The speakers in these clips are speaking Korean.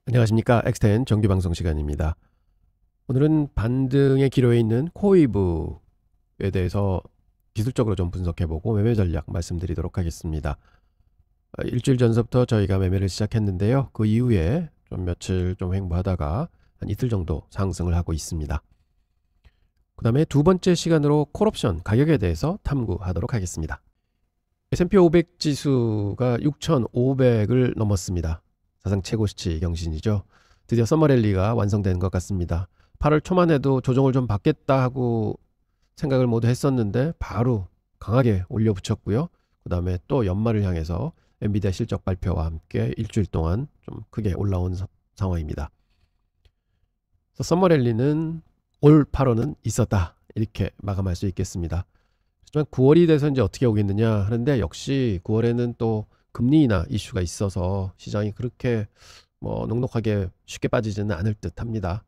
안녕하십니까. 엑스텐 정규방송 시간입니다. 오늘은 반등의 기로에 있는 코이브에 대해서 기술적으로 좀 분석해보고 매매 전략 말씀드리도록 하겠습니다. 일주일 전서부터 저희가 매매를 시작했는데요. 그 이후에 좀 며칠 좀 횡보하다가 한 이틀 정도 상승을 하고 있습니다. 그 다음에 두 번째 시간으로 콜옵션 가격에 대해서 탐구하도록 하겠습니다. S&P 500 지수가 6,500을 넘었습니다. 사상 최고치 경신이죠. 드디어 서머랠리가 완성된 것 같습니다. 8월 초만 해도 조정을 좀 받겠다 하고 생각을 모두 했었는데 바로 강하게 올려붙였고요. 그 다음에 또 연말을 향해서 엔비디아 실적 발표와 함께 일주일 동안 좀 크게 올라온 상황입니다. 서머랠리는 올 8월은 있었다, 이렇게 마감할 수 있겠습니다. 하지만 9월이 돼서 이제 어떻게 오겠느냐 하는데, 역시 9월에는 또 금리 인하 이슈가 있어서 시장이 그렇게 넉넉하게 쉽게 빠지지는 않을 듯 합니다.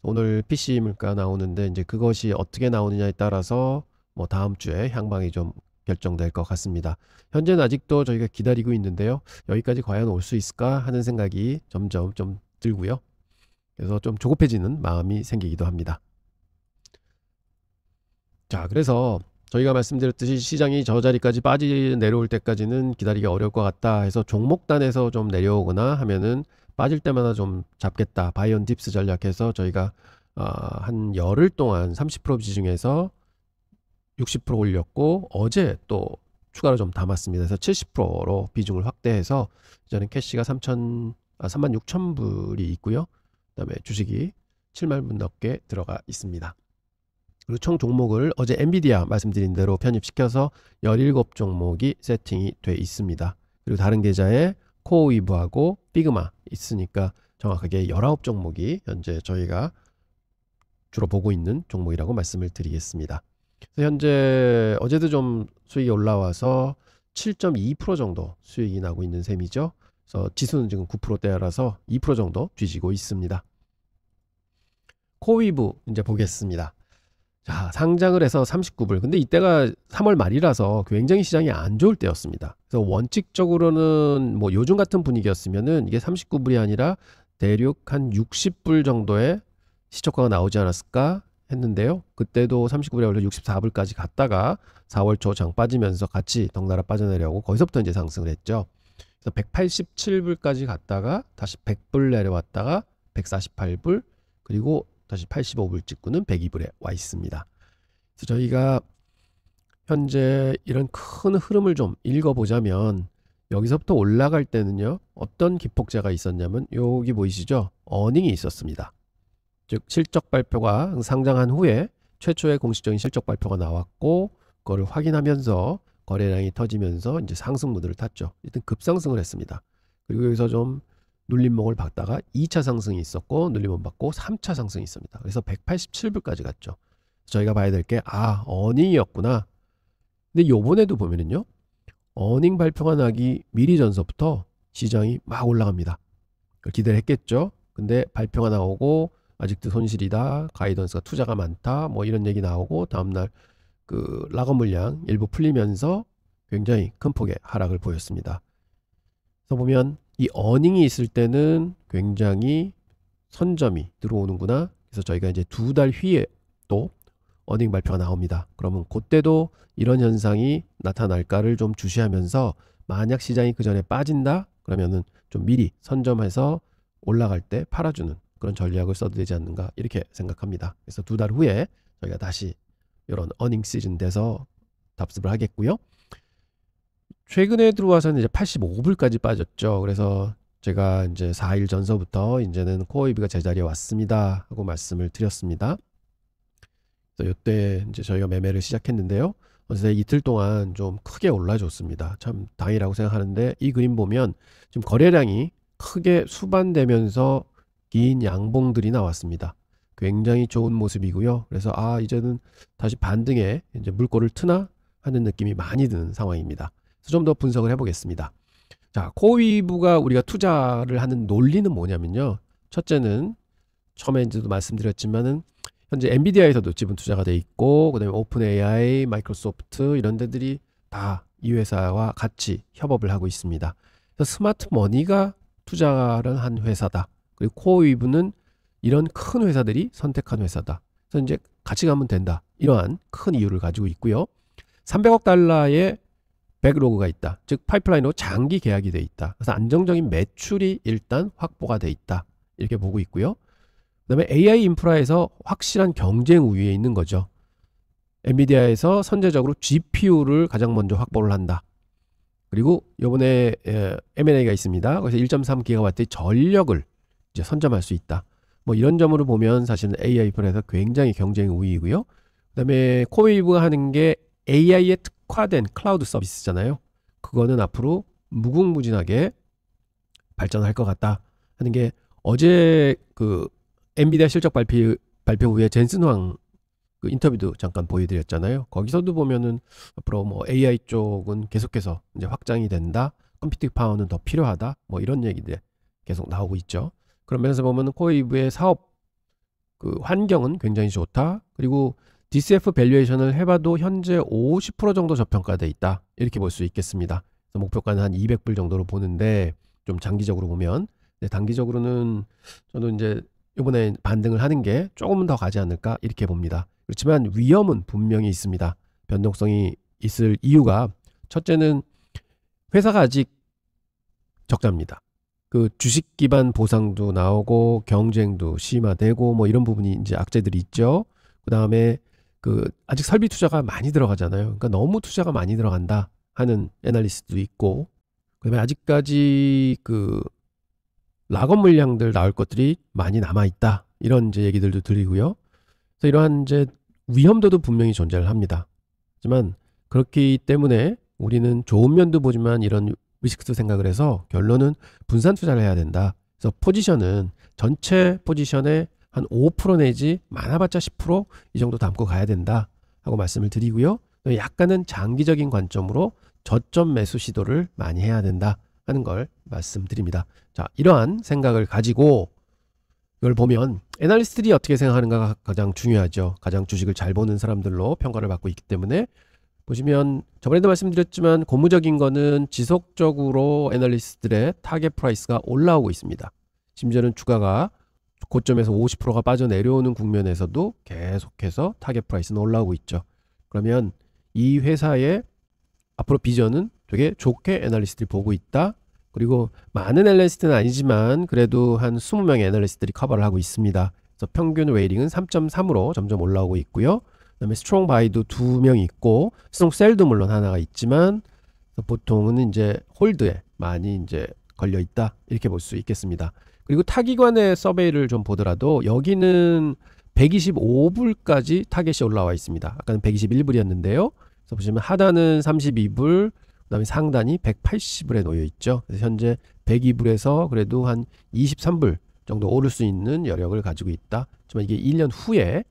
오늘 PC 물가 나오는데 이제 그것이 어떻게 나오느냐에 따라서 다음 주에 향방이 좀 결정될 것 같습니다. 현재는 아직도 저희가 기다리고 있는데요. 여기까지 과연 올 수 있을까 하는 생각이 점점 좀 들고요. 그래서 좀 조급해지는 마음이 생기기도 합니다. 자, 그래서 저희가 말씀드렸듯이 시장이 저 자리까지 내려올 때까지는 기다리기 어려울 것 같다 해서 종목단에서 좀 내려오거나 하면은 빠질 때마다 좀 잡겠다, 바이온 딥스 전략해서 저희가 한 열흘 동안 30% 비중에서 60% 올렸고, 어제 또 추가로 좀 담았습니다. 그래서 70%로 비중을 확대해서 이제는 캐시가 36,000불이 있고요. 그 다음에 주식이 7만 불 넘게 들어가 있습니다. 그리고 총 종목을 어제 엔비디아 말씀드린 대로 편입시켜서 17종목이 세팅이 돼 있습니다. 그리고 다른 계좌에 코어웨이브하고 피그마 있으니까 정확하게 19종목이 현재 저희가 주로 보고 있는 종목이라고 말씀을 드리겠습니다. 그래서 현재 어제도 좀 수익이 올라와서 7.2% 정도 수익이 나고 있는 셈이죠. 그래서 지수는 지금 9%대라서 2% 정도 뒤지고 있습니다. 코어웨이브 이제 보겠습니다. 자, 상장을 해서 39불. 근데 이때가 3월 말이라서 굉장히 시장이 안 좋을 때였습니다. 그래서 원칙적으로는 요즘 같은 분위기였으면은 이게 39불이 아니라 대략 한 60불 정도의 시초가가 나오지 않았을까 했는데요. 그때도 39불에 올려 64불까지 갔다가 4월 초 장 빠지면서 같이 덩달아 빠져내려고 거기서부터 이제 상승을 했죠. 그래서 187불까지 갔다가 다시 100불 내려왔다가 148불, 그리고 다시 85불 찍고는 102불에 와 있습니다. 그래서 저희가 현재 이런 큰 흐름을 좀 읽어보자면, 여기서부터 올라갈 때는요, 어떤 기폭제가 있었냐면 여기 보이시죠? 어닝이 있었습니다. 즉 실적 발표가 상장한 후에 최초의 공식적인 실적 발표가 나왔고, 그거를 확인하면서 거래량이 터지면서 이제 상승 무드를 탔죠. 일단 급상승을 했습니다. 그리고 여기서 좀 눌림목을 받다가 2차 상승이 있었고, 눌림목 받고 3차 상승이 있습니다. 그래서 187불까지 갔죠. 저희가 봐야 될 게 어닝이었구나. 근데 요번에도 보면은요, 어닝 발표가 나기 미리 전서부터 시장이 막 올라갑니다. 기대를 했겠죠. 근데 발표가 나오고 아직도 손실이다, 가이던스가 투자가 많다, 이런 얘기 나오고, 다음날 그 락업 물량 일부 풀리면서 굉장히 큰 폭의 하락을 보였습니다. 그래서 보면 이 어닝이 있을 때는 굉장히 선점이 들어오는구나. 그래서 저희가 이제 2달 후에 또 어닝 발표가 나옵니다. 그러면 그때도 이런 현상이 나타날까를 좀 주시하면서, 만약 시장이 그 전에 빠진다 그러면은 좀 미리 선점해서 올라갈 때 팔아주는 그런 전략을 써도 되지 않는가, 이렇게 생각합니다. 그래서 2달 후에 저희가 다시 이런 어닝 시즌 돼서 답습을 하겠고요. 최근에 들어와서는 이제 85불까지 빠졌죠. 그래서 제가 이제 4일 전서부터 이제는 코어웨이브가 제자리에 왔습니다 하고 말씀을 드렸습니다. 그래서 이때 이제 저희가 매매를 시작했는데요. 그래서 이틀 동안 좀 크게 올라줬습니다. 참 다행이라고 생각하는데, 이 그림 보면 지금 거래량이 크게 수반되면서 긴 양봉들이 나왔습니다. 굉장히 좋은 모습이고요. 그래서 이제는 다시 반등에 이제 물꼬를 트나 하는 느낌이 많이 드는 상황입니다. 좀 더 분석을 해보겠습니다. 자, 코어웨이브가 우리가 투자를 하는 논리는 뭐냐면요, 첫째는 처음에도 말씀드렸지만은 현재 엔비디아에서도 지분 투자가 돼 있고, 그 다음에 오픈 AI, 마이크로소프트 이런 데들이 다 이 회사와 같이 협업을 하고 있습니다. 그래서 스마트 머니가 투자를 한 회사다, 그리고 코어웨이브는 이런 큰 회사들이 선택한 회사다. 그래서 이제 같이 가면 된다. 이러한 큰 이유를 가지고 있고요. 300억 달러의 백로그가 있다. 즉 파이프라인으로 장기 계약이 돼 있다. 그래서 안정적인 매출이 일단 확보가 돼 있다. 이렇게 보고 있고요. 그다음에 AI 인프라에서 확실한 경쟁 우위에 있는 거죠. 엔비디아에서 선제적으로 GPU를 가장 먼저 확보를 한다. 그리고 이번에 M&A가 있습니다. 그래서 1.3GW의 전력을 이제 선점할 수 있다. 뭐 이런 점으로 보면 사실은 AI 인프라에서 굉장히 경쟁 우위이고요. 그다음에 코웨이브가 하는 게 AI에 특화된 클라우드 서비스잖아요. 그거는 앞으로 무궁무진하게 발전할 것 같다 하는 게 어제 그 엔비디아 실적 발표 후에 젠슨 황 그 인터뷰도 잠깐 보여드렸잖아요. 거기서도 보면은 앞으로 뭐 AI 쪽은 계속해서 이제 확장이 된다. 컴퓨팅 파워는 더 필요하다. 뭐 이런 얘기들 계속 나오고 있죠. 그런 면에서 보면은 코웨이브의 사업 그 환경은 굉장히 좋다. 그리고 DCF 밸류에이션을 해봐도 현재 50% 정도 저평가돼 있다. 이렇게 볼 수 있겠습니다. 그래서 목표가는 한 200불 정도로 보는데 좀 장기적으로 보면 단기적으로는 저는 이제 이번에 반등을 하는 게 조금은 더 가지 않을까 이렇게 봅니다. 그렇지만 위험은 분명히 있습니다. 변동성이 있을 이유가 첫째는 회사가 아직 적자입니다. 그 주식 기반 보상도 나오고 경쟁도 심화되고 뭐 이런 부분이 이제 악재들이 있죠. 그 다음에 그 아직 설비 투자가 많이 들어가잖아요. 그러니까 너무 투자가 많이 들어간다 하는 애널리스트도 있고, 그다음에 아직까지 그 락업 물량들 나올 것들이 많이 남아 있다 이런 이제 얘기들도 드리고요. 그래서 이러한 이제 위험도도 분명히 존재를 합니다. 하지만 그렇기 때문에 우리는 좋은 면도 보지만 이런 리스크도 생각을 해서 결론은 분산 투자를 해야 된다. 그래서 포지션은 전체 포지션의 한 5% 내지 많아봤자 10% 이 정도 담고 가야 된다 하고 말씀을 드리고요. 약간은 장기적인 관점으로 저점 매수 시도를 많이 해야 된다 하는 걸 말씀드립니다. 자, 이러한 생각을 가지고 이걸 보면 애널리스트들이 어떻게 생각하는가가 가장 중요하죠. 가장 주식을 잘 보는 사람들로 평가를 받고 있기 때문에 보시면 저번에도 말씀드렸지만 고무적인 거는 지속적으로 애널리스트들의 타겟 프라이스가 올라오고 있습니다. 심지어는 주가가 고점에서 50%가 빠져내려오는 국면에서도 계속해서 타겟 프라이스는 올라오고 있죠. 그러면 이 회사의 앞으로 비전은 되게 좋게 애널리스트들이 보고 있다. 그리고 많은 애널리스트는 아니지만 그래도 한 20명의 애널리스트들이 커버를 하고 있습니다. 그래서 평균 웨이팅은 3.3으로 점점 올라오고 있고요. 그 다음에 스트롱 바이도 2명이 있고 스트롱 셀도 물론 하나가 있지만 보통은 이제 홀드에 많이 이제 걸려 있다 이렇게 볼 수 있겠습니다. 그리고 타기관의 서베이를 좀 보더라도 여기는 125불까지 타겟이 올라와 있습니다. 아까는 121불이었는데요. 그래서 보시면 하단은 32불, 그 다음에 상단이 180불에 놓여 있죠. 그래서 현재 102불에서 그래도 한 23불 정도 오를 수 있는 여력을 가지고 있다. 하지만 이게 1년 후에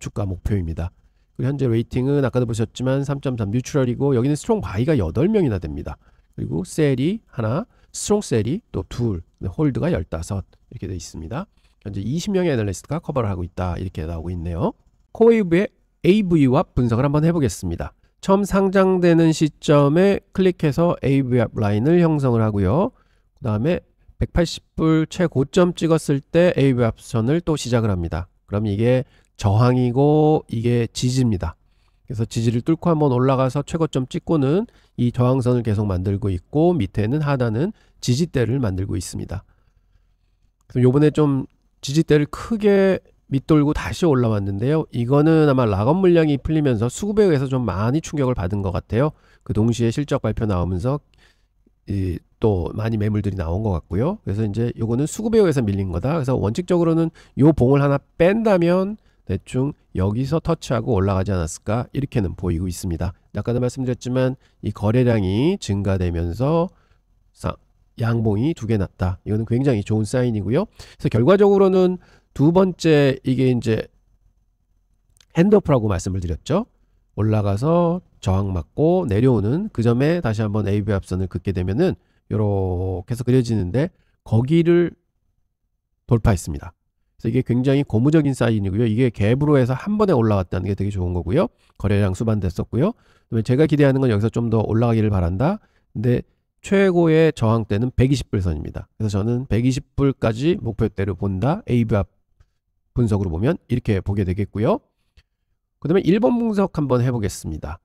주가 목표입니다. 그리고 현재 레이팅은 아까도 보셨지만 3.3 뉴트럴이고 여기는 스트롱 바이가 8명이나 됩니다. 그리고 셀이 하나, 스트롱 셀이 또 둘, 홀드가 15 이렇게 되어 있습니다. 현재 20명의 애널리스트가 커버를 하고 있다 이렇게 나오고 있네요. 코웨이브의 AVWAP 분석을 한번 해보겠습니다. 처음 상장되는 시점에 클릭해서 AVWAP 라인을 형성을 하고요. 그 다음에 180불 최고점 찍었을 때 AVWAP 선을 또 시작을 합니다. 그럼 이게 저항이고 이게 지지입니다. 그래서 지지를 뚫고 한번 올라가서 최고점 찍고는 이 저항선을 계속 만들고 있고 밑에는 하단은 지지대를 만들고 있습니다. 그래서 요번에 좀 지지대를 크게 밑돌고 다시 올라왔는데요. 이거는 아마 락업 물량이 풀리면서 수급에 의해서 좀 많이 충격을 받은 것 같아요. 그 동시에 실적 발표 나오면서 또 많이 매물들이 나온 것 같고요. 그래서 이제 요거는 수급에 의해서 밀린 거다. 그래서 원칙적으로는 요 봉을 하나 뺀다면 대충 여기서 터치하고 올라가지 않았을까 이렇게는 보이고 있습니다. 아까도 말씀드렸지만 이 거래량이 증가되면서 양봉이 2개 났다. 이거는 굉장히 좋은 사인이고요. 그래서 결과적으로는 두 번째 이게 이제 핸드오프라고 말씀을 드렸죠. 올라가서 저항 맞고 내려오는 그 점에 다시 한번 AVWAP 선을 긋게 되면은 이렇게 해서 그려지는데 거기를 돌파했습니다. 그래서 이게 굉장히 고무적인 사인이고요. 이게 갭으로 해서 한 번에 올라왔다는 게 되게 좋은 거고요. 거래량 수반됐었고요. 그다음에 제가 기대하는 건 여기서 좀 더 올라가기를 바란다. 근데 최고의 저항대는 120불 선입니다. 그래서 저는 120불까지 목표대로 본다. AVAP 분석으로 보면 이렇게 보게 되겠고요. 그 다음에 1번 분석 한번 해보겠습니다.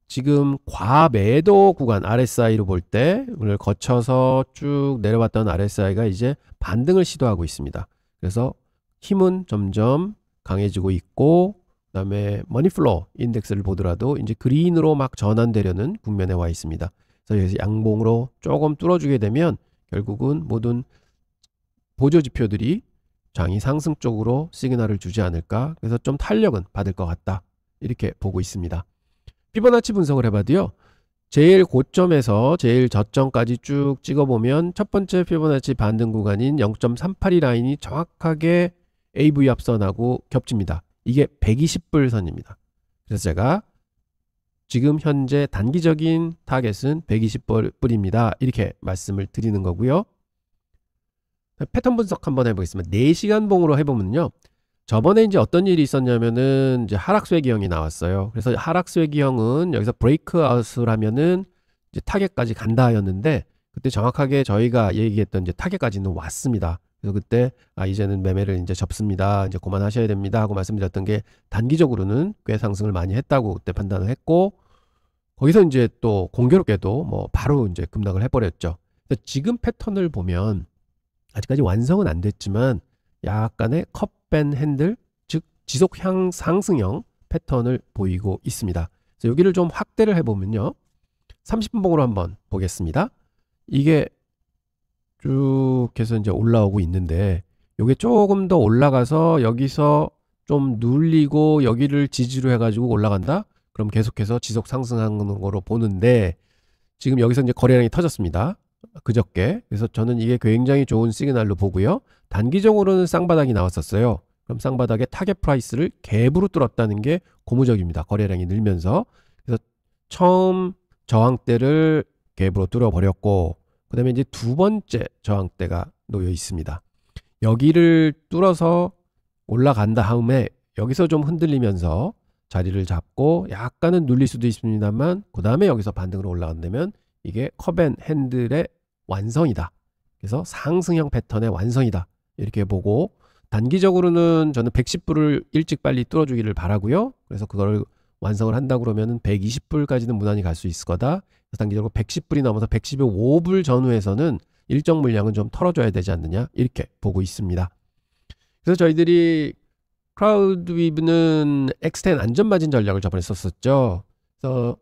지금 과매도 구간 RSI로 볼 때 오늘 거쳐서 쭉 내려왔던 RSI가 이제 반등을 시도하고 있습니다. 그래서 힘은 점점 강해지고 있고, 그 다음에 머니플로우 인덱스를 보더라도 이제 그린으로 막 전환되려는 국면에 와 있습니다. 그래서 여기서 양봉으로 조금 뚫어주게 되면 결국은 모든 보조 지표들이 장이 상승 쪽으로 시그널을 주지 않을까. 그래서 좀 탄력은 받을 것 같다. 이렇게 보고 있습니다. 피보나치 분석을 해봐도요. 제일 고점에서 제일 저점까지 쭉 찍어보면 첫 번째 피보나치 반등 구간인 0.382 라인이 정확하게 AV 합선하고 겹칩니다. 이게 120불 선입니다. 그래서 제가 지금 현재 단기적인 타겟은 120불입니다. 이렇게 말씀을 드리는 거고요. 패턴 분석 한번 해보겠습니다. 4시간 봉으로 해보면요. 저번에 이제 어떤 일이 있었냐면은 이제 하락쇠기형이 나왔어요. 그래서 하락쇠기형은 여기서 브레이크아웃을 하면은 이제 타겟까지 간다였는데, 그때 정확하게 저희가 얘기했던 이제 타겟까지는 왔습니다. 그래서 그때 이제는 매매를 이제 접습니다. 이제 그만하셔야 됩니다 하고 말씀드렸던 게, 단기적으로는 꽤 상승을 많이 했다고 그때 판단을 했고, 거기서 이제 또 공교롭게도 뭐 바로 이제 급락을 해버렸죠. 지금 패턴을 보면 아직까지 완성은 안 됐지만 약간의 컵밴 핸들, 즉 지속 상승형 패턴을 보이고 있습니다. 그래서 여기를 좀 확대를 해보면요. 30분 봉으로 한번 보겠습니다. 이게 쭉 해서 이제 올라오고 있는데, 이게 조금 더 올라가서 여기서 좀 눌리고 여기를 지지로 해가지고 올라간다? 그럼 계속해서 지속 상승하는 거로 보는데, 지금 여기서 이제 거래량이 터졌습니다. 그저께. 그래서 저는 이게 굉장히 좋은 시그널로 보고요. 단기적으로는 쌍바닥이 나왔었어요. 그럼 쌍바닥의 타겟 프라이스를 갭으로 뚫었다는 게 고무적입니다. 거래량이 늘면서. 그래서 처음 저항대를 갭으로 뚫어버렸고, 그 다음에 이제 두 번째 저항대가 놓여 있습니다. 여기를 뚫어서 올라간 다음에 여기서 좀 흔들리면서 자리를 잡고 약간은 눌릴 수도 있습니다만, 그 다음에 여기서 반등으로 올라간다면 이게 컵앤 핸들의 완성이다. 그래서 상승형 패턴의 완성이다. 이렇게 보고, 단기적으로는 저는 110불을 일찍 빨리 뚫어주기를 바라고요. 그래서 그걸 완성을 한다 그러면 120불까지는 무난히 갈 수 있을 거다. 단기적으로 110불이 넘어서 115불 전후에서는 일정 물량은 좀 털어줘야 되지 않느냐, 이렇게 보고 있습니다. 그래서 저희들이 크라우드위브는 X10 안전마진 전략을 저번에 썼었죠. 그래서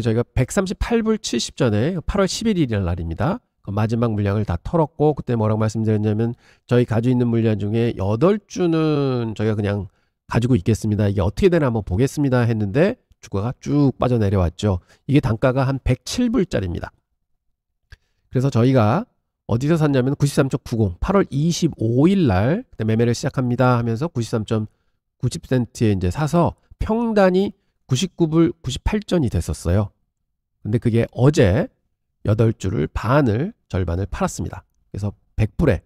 저희가 138불 70전에 8월 11일이라는 날입니다. 마지막 물량을 다 털었고, 그때 뭐라고 말씀드렸냐면 저희 가지고 있는 물량 중에 8주는 저희가 그냥 가지고 있겠습니다. 이게 어떻게 되나 한번 보겠습니다 했는데 주가가 쭉 빠져내려왔죠. 이게 단가가 한 107불짜리입니다. 그래서 저희가 어디서 샀냐면 93.90 8월 25일 날 그때 매매를 시작합니다 하면서 93.90센트에 이제 사서 평단이 99불 98전이 됐었어요. 근데 그게 어제 8주를 절반을 팔았습니다. 그래서 100불에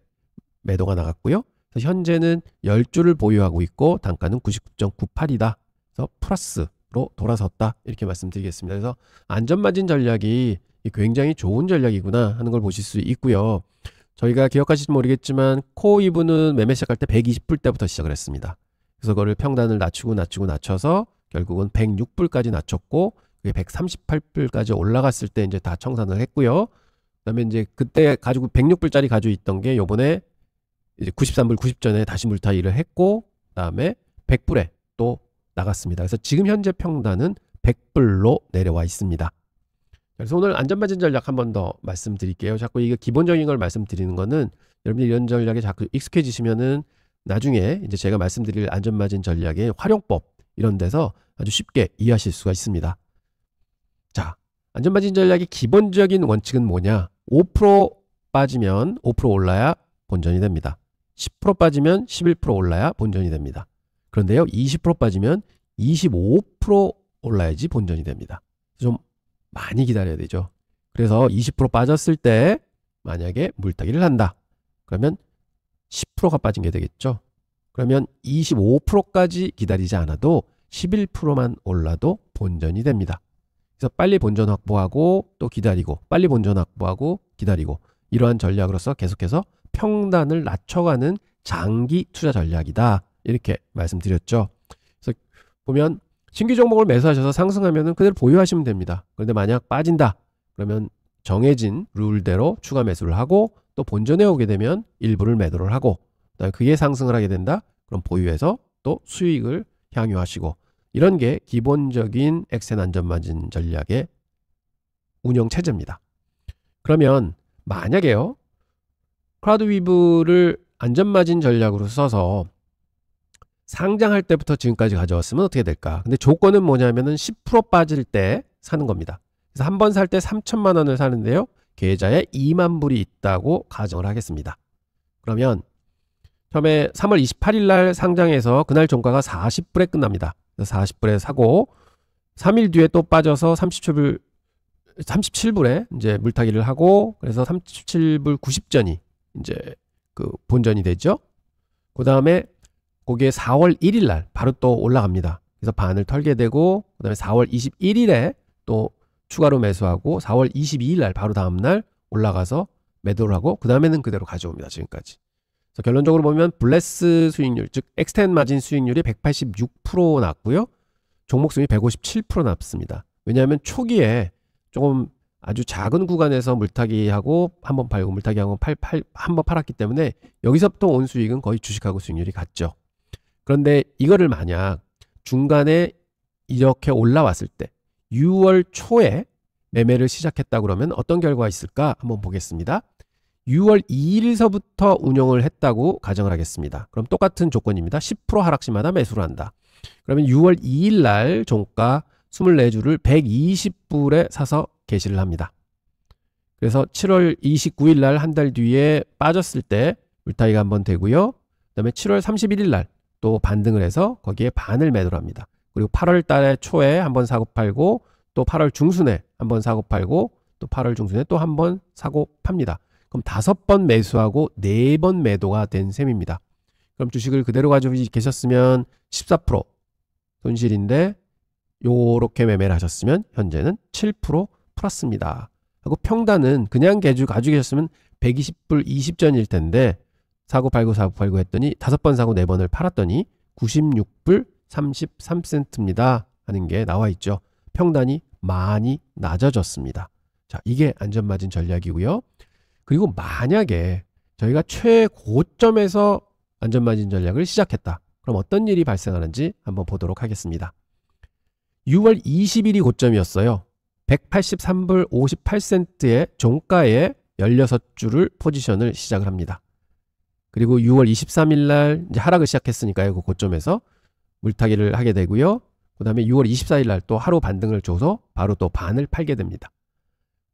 매도가 나갔고요. 그래서 현재는 10주를 보유하고 있고 단가는 99.98이다. 그래서 플러스로 돌아섰다. 이렇게 말씀드리겠습니다. 그래서 안전마진 전략이 굉장히 좋은 전략이구나 하는 걸 보실 수 있고요. 저희가 기억하실지 모르겠지만 코이브는 매매 시작할 때 120불 때부터 시작을 했습니다. 그래서 그거를 평단을 낮춰서 결국은 106불까지 낮췄고, 그게 138불까지 올라갔을 때 이제 다 청산을 했고요. 그다음에 이제 그때 가지고 106불짜리 가지고 있던 게 요번에 이제 93불 90전에 다시 물타기를 했고, 그다음에 100불에 또 나갔습니다. 그래서 지금 현재 평단은 100불로 내려와 있습니다. 그래서 오늘 안전마진 전략 한 번 더 말씀드릴게요. 자꾸 이게 기본적인 걸 말씀드리는 거는 여러분들이 이런 전략에 자꾸 익숙해지시면은 나중에 이제 제가 말씀드릴 안전마진 전략의 활용법 이런 데서 아주 쉽게 이해하실 수가 있습니다. 자, 안전마진 전략의 기본적인 원칙은 뭐냐? 5% 빠지면 5% 올라야 본전이 됩니다. 10% 빠지면 11% 올라야 본전이 됩니다. 그런데요, 20% 빠지면 25% 올라야지 본전이 됩니다. 좀 많이 기다려야 되죠. 그래서 20% 빠졌을 때 만약에 물타기를 한다. 그러면 10%가 빠진 게 되겠죠. 그러면 25%까지 기다리지 않아도 11%만 올라도 본전이 됩니다. 그래서 빨리 본전 확보하고 또 기다리고 빨리 본전 확보하고 기다리고 이러한 전략으로서 계속해서 평단을 낮춰가는 장기 투자 전략이다. 이렇게 말씀드렸죠. 그래서 보면 신규 종목을 매수하셔서 상승하면 그대로 보유하시면 됩니다. 그런데 만약 빠진다. 그러면 정해진 룰대로 추가 매수를 하고 또 본전에 오게 되면 일부를 매도를 하고 그다음에 그게 상승을 하게 된다. 그럼 보유해서 또 수익을 향유하시고 이런 게 기본적인 엑센 안전마진 전략의 운영 체제입니다. 그러면 만약에요. 클라우드위브를 안전마진 전략으로 써서 상장할 때부터 지금까지 가져왔으면 어떻게 될까? 근데 조건은 뭐냐면은 10% 빠질 때 사는 겁니다. 그래서 한 번 살 때 3천만 원을 사는데요. 계좌에 2만 불이 있다고 가정을 하겠습니다. 그러면 처음에 3월 28일 날 상장해서 그날 종가가 40불에 끝납니다. 그래서 40불에 사고 3일 뒤에 또 빠져서 37불에 이제 물타기를 하고 그래서 37불 90전이 이제 그 본전이 되죠. 그 다음에 거기에 4월 1일 날 바로 또 올라갑니다. 그래서 반을 털게 되고 그 다음에 4월 21일에 또 추가로 매수하고 4월 22일 날 바로 다음날 올라가서 매도를 하고 그 다음에는 그대로 가져옵니다. 지금까지. 그래서 결론적으로 보면 블레스 수익률 즉 엑스텐 마진 수익률이 186% 났고요. 종목 수익이 157% 났습니다. 왜냐하면 초기에 조금 아주 작은 구간에서 물타기하고 한번 팔고 물타기하고 한번 팔았기 때문에 여기서부터 온 수익은 거의 주식하고 수익률이 같죠. 그런데 이거를 만약 중간에 이렇게 올라왔을 때 6월 초에 매매를 시작했다 그러면 어떤 결과가 있을까 한번 보겠습니다. 6월 2일서부터 운영을 했다고 가정을 하겠습니다. 그럼 똑같은 조건입니다. 10% 하락시마다 매수를 한다. 그러면 6월 2일 날 종가 24주를 120불에 사서 개시를 합니다. 그래서 7월 29일 날 한 달 뒤에 빠졌을 때 물타기가 한번 되고요. 그 다음에 7월 31일 날 또 반등을 해서 거기에 반을 매도를 합니다. 그리고 8월 달에 초에 한번 사고 팔고 또 8월 중순에 한번 사고 팔고 또 8월 중순에 또 한번 사고 팝니다. 그럼 5번 매수하고 4번 매도가 된 셈입니다. 그럼 주식을 그대로 가지고 계셨으면 14% 손실인데 요렇게 매매를 하셨으면 현재는 7% 플러스입니다. 하고 평단은 그냥 가지고 계셨으면 120불 20전일 텐데 사고 팔고 했더니 5번 사고 4번을 팔았더니 96불 33센트입니다 하는 게 나와 있죠. 평단이 많이 낮아졌습니다. 자, 이게 안전마진 전략이고요. 그리고 만약에 저희가 최고점에서 안전마진 전략을 시작했다. 그럼 어떤 일이 발생하는지 한번 보도록 하겠습니다. 6월 20일이 고점이었어요. 183불 58센트의 종가에 16주를 포지션을 시작을 합니다. 그리고 6월 23일 날 이제 하락을 시작했으니까요. 그 고점에서 물타기를 하게 되고요. 그 다음에 6월 24일 날 또 하루 반등을 줘서 바로 또 반을 팔게 됩니다.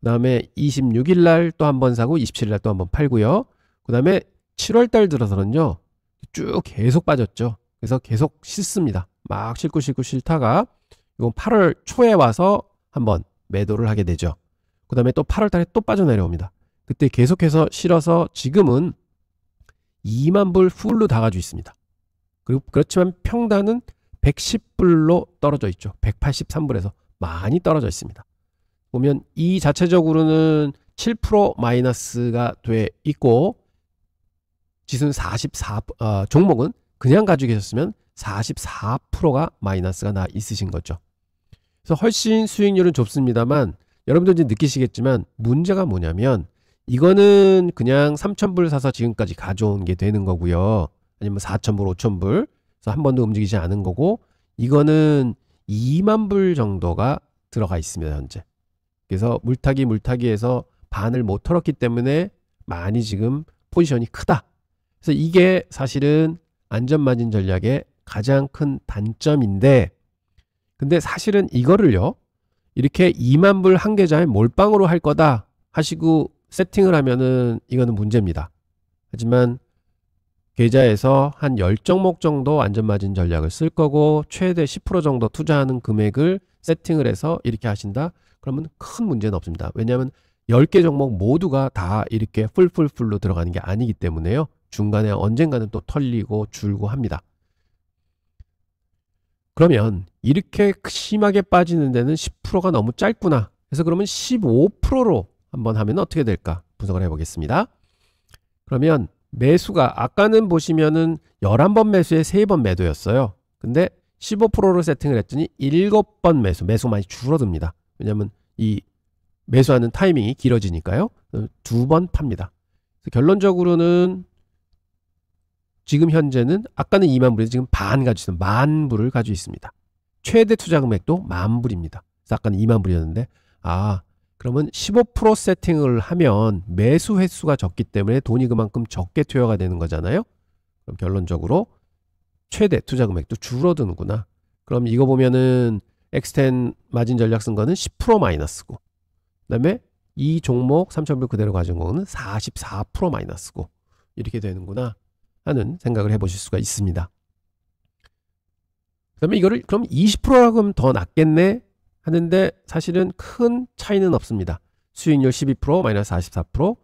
그 다음에 26일 날 또 한 번 사고 27일 날 또 한 번 팔고요. 그 다음에 7월 달 들어서는요. 쭉 계속 빠졌죠. 그래서 계속 싣습니다. 막 싣고 싣다가 이건 8월 초에 와서 한번 매도를 하게 되죠. 그 다음에 또 8월 달에 또 빠져내려옵니다. 그때 계속해서 실어서 지금은 2만 불 풀로 다 가지고 있습니다. 그리고 그렇지만 평단은 110불로 떨어져 있죠. 183불에서 많이 떨어져 있습니다. 보면 이 자체적으로는 7% 마이너스가 돼 있고 지수는 종목은 그냥 가지고 계셨으면 44%가 마이너스가 나 있으신 거죠. 그래서 훨씬 수익률은 좁습니다만 여러분들 이제 느끼시겠지만 문제가 뭐냐면 이거는 그냥 3,000불 사서 지금까지 가져온 게 되는 거고요. 아니면 4,000불, 5,000불 그래서 한 번도 움직이지 않은 거고 이거는 2만 불 정도가 들어가 있습니다. 현재. 그래서 물타기에서 반을 못 털었기 때문에 많이 지금 포지션이 크다. 그래서 이게 사실은 안전마진 전략의 가장 큰 단점인데 근데 사실은 이거를요. 이렇게 2만 불 한 계좌에 몰빵으로 할 거다 하시고 세팅을 하면은 이거는 문제입니다. 하지만 계좌에서 한 10종목 정도 안전마진 전략을 쓸 거고 최대 10% 정도 투자하는 금액을 세팅을 해서 이렇게 하신다. 그러면 큰 문제는 없습니다. 왜냐하면 10개 종목 모두가 다 이렇게 풀로 들어가는 게 아니기 때문에요. 중간에 언젠가는 또 털리고 줄고 합니다. 그러면 이렇게 심하게 빠지는 데는 10%가 너무 짧구나. 그래서 그러면 15%로 한번 하면 어떻게 될까? 분석을 해보겠습니다. 그러면 매수가 아까는 보시면은 11번 매수에 3번 매도였어요. 근데 15%로 세팅을 했더니 7번 매수 많이 줄어듭니다. 왜냐하면 이 매수하는 타이밍이 길어지니까요. 2번 팝니다. 결론적으로는 지금 현재는 아까는 2만 불인데 지금 반 가지고 있습니다. 10,000불을 가지고 있습니다. 최대 투자 금액도 10,000불입니다. 그래서 아까는 2만 불이었는데 그러면 15% 세팅을 하면 매수 횟수가 적기 때문에 돈이 그만큼 적게 투여가 되는 거잖아요. 그럼 결론적으로 최대 투자 금액도 줄어드는구나. 그럼 이거 보면은 엑스텐 마진 전략 쓴 거는 10% 마이너스고, 그 다음에 이 종목 3,000불 그대로 가진 거는 44% 마이너스고, 이렇게 되는구나 하는 생각을 해보실 수가 있습니다. 그 다음에 이거를 그럼 20%라고 하면 더 낫겠네 하는데 사실은 큰 차이는 없습니다. 수익률 12% 마이너스 44%,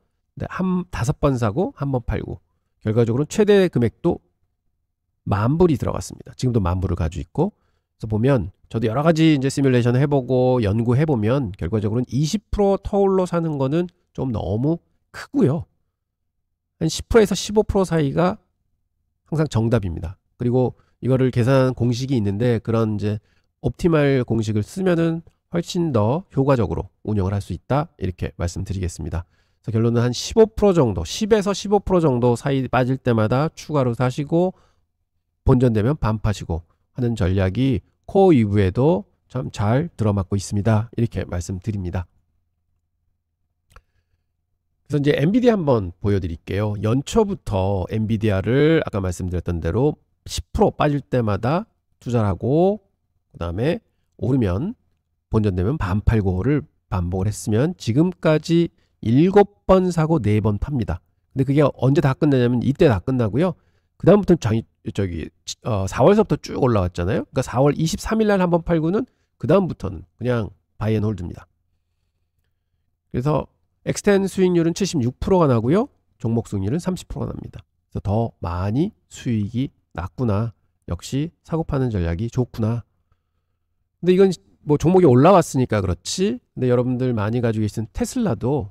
한 5번 사고 한 번 팔고, 결과적으로 최대 금액도 10,000불이 들어갔습니다. 지금도 10,000불을 가지고 있고, 그래서 보면 저도 여러 가지 이제 시뮬레이션 해보고 연구해보면 결과적으로는 20% 터울로 사는 거는 좀 너무 크고요. 한 10%에서 15% 사이가 항상 정답입니다. 그리고 이거를 계산한 공식이 있는데 그런 이제 옵티말 공식을 쓰면은 훨씬 더 효과적으로 운영을 할 수 있다, 이렇게 말씀드리겠습니다. 그래서 결론은 한 15% 정도, 10에서 15% 정도 사이 빠질 때마다 추가로 사시고 본전되면 반파시고 하는 전략이 코어 위브에도 참 잘 들어맞고 있습니다. 이렇게 말씀드립니다. 그래서 이제 엔비디아 한번 보여드릴게요. 연초부터 엔비디아를 아까 말씀드렸던 대로 10% 빠질 때마다 투자를 하고, 그 다음에 오르면 본전되면 반 팔고를 반복을 했으면 지금까지 7번 사고 4번 팝니다. 근데 그게 언제 다 끝나냐면 이때 다 끝나고요. 그 다음부터는 4월서부터 쭉 올라왔잖아요. 그러니까 4월 23일 날 한번 팔고는 그 다음부터는 그냥 바이앤홀드입니다. 그래서 엑스텐 수익률은 76%가 나고요. 종목 수익률은 30%가 납니다. 그래서 더 많이 수익이 났구나. 역시 사고 파는 전략이 좋구나. 근데 이건 뭐 종목이 올라왔으니까 그렇지. 근데 여러분들 많이 가지고 계신 테슬라도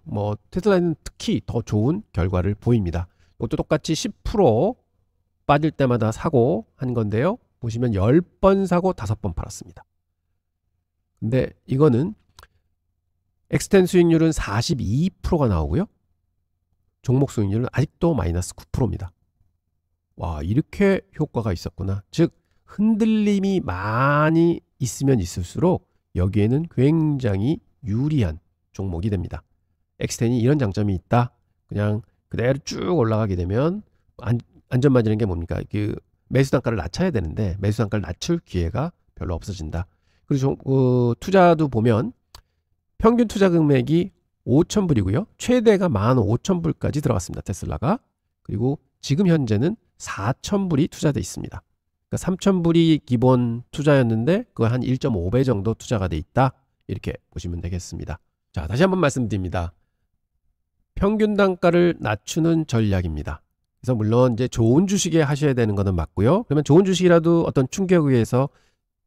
테슬라는 특히 더 좋은 결과를 보입니다. 이것도 똑같이 10% 빠질 때마다 사고 한 건데요. 보시면 10번 사고 5번 팔았습니다. 근데 이거는 엑스텐 수익률은 42%가 나오고요. 종목 수익률은 아직도 마이너스 9%입니다. 와, 이렇게 효과가 있었구나. 즉 흔들림이 많이 있으면 있을수록 여기에는 굉장히 유리한 종목이 됩니다. 엑스텐이 이런 장점이 있다. 그냥 그대로 쭉 올라가게 되면 안전마진인 게 뭡니까? 그 매수 단가를 낮춰야 되는데 매수 단가를 낮출 기회가 별로 없어진다. 그리고 투자도 보면 평균 투자 금액이 5,000불이고요. 최대가 15,000불까지 들어갔습니다. 테슬라가. 그리고 지금 현재는 4,000불이 투자되어 있습니다. 그러니까 3,000불이 기본 투자였는데 그거 한 1.5배 정도 투자가 돼 있다. 이렇게 보시면 되겠습니다. 자, 다시 한번 말씀드립니다. 평균 단가를 낮추는 전략입니다. 그래서 물론 이제 좋은 주식에 하셔야 되는 것은 맞고요. 그러면 좋은 주식이라도 어떤 충격에 의해서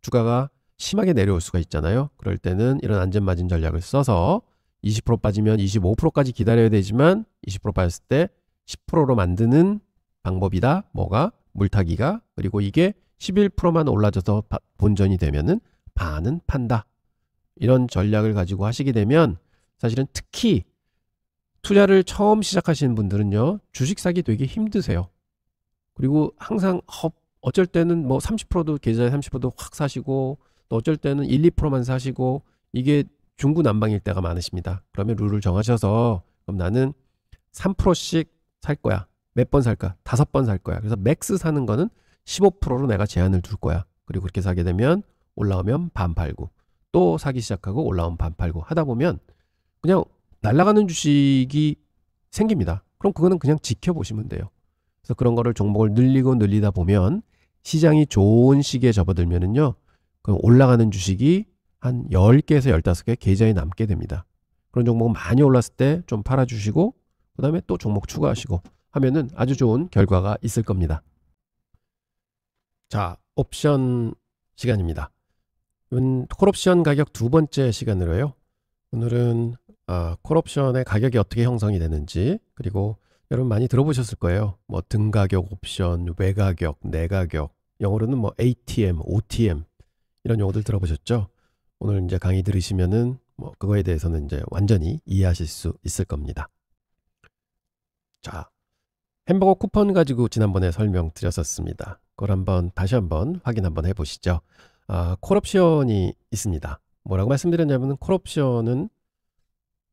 주가가 심하게 내려올 수가 있잖아요. 그럴 때는 이런 안전마진 전략을 써서 20% 빠지면 25%까지 기다려야 되지만 20% 빠졌을 때 10%로 만드는 방법이다. 뭐가? 물타기가. 그리고 이게 11%만 올라져서 본전이 되면은 반은 판다. 이런 전략을 가지고 하시게 되면 사실은 특히 투자를 처음 시작하시는 분들은요, 주식 사기 되게 힘드세요. 그리고 항상 어쩔 때는 30%도 계좌에 30%도 확 사시고 또 어쩔 때는 1, 2%만 사시고 이게 중구난방일 때가 많으십니다. 그러면 룰을 정하셔서 그럼 나는 3%씩 살 거야. 몇 번 살까? 5번 살 거야. 그래서 맥스 사는 거는 15%로 내가 제한을 둘 거야. 그리고 그렇게 사게 되면 올라오면 반 팔고 또 사기 시작하고 올라오면 반 팔고 하다 보면 그냥 날아가는 주식이 생깁니다. 그럼 그거는 그냥 지켜보시면 돼요. 그래서 그런 거를 종목을 늘리다 보면 시장이 좋은 시기에 접어들면은요, 그럼 올라가는 주식이 한 10개에서 15개 계좌에 남게 됩니다. 그런 종목은 많이 올랐을 때 좀 팔아주시고 그 다음에 또 종목 추가하시고 하면은 아주 좋은 결과가 있을 겁니다. 자, 옵션 시간입니다. 콜옵션 가격 두 번째 시간으로요. 오늘은 콜옵션의 가격이 어떻게 형성이 되는지, 그리고 여러분 많이 들어보셨을 거예요. 뭐 등가격 옵션, 외가격, 내가격, 영어로는 뭐 ATM, OTM 이런 용어들 들어보셨죠? 오늘 이제 강의 들으시면은 뭐 그거에 대해서는 이제 완전히 이해하실 수 있을 겁니다. 자, 햄버거 쿠폰 가지고 지난번에 설명드렸었습니다. 그걸 다시 한번 확인 한번 해보시죠. 콜옵션이 있습니다. 뭐라고 말씀드렸냐면 콜옵션은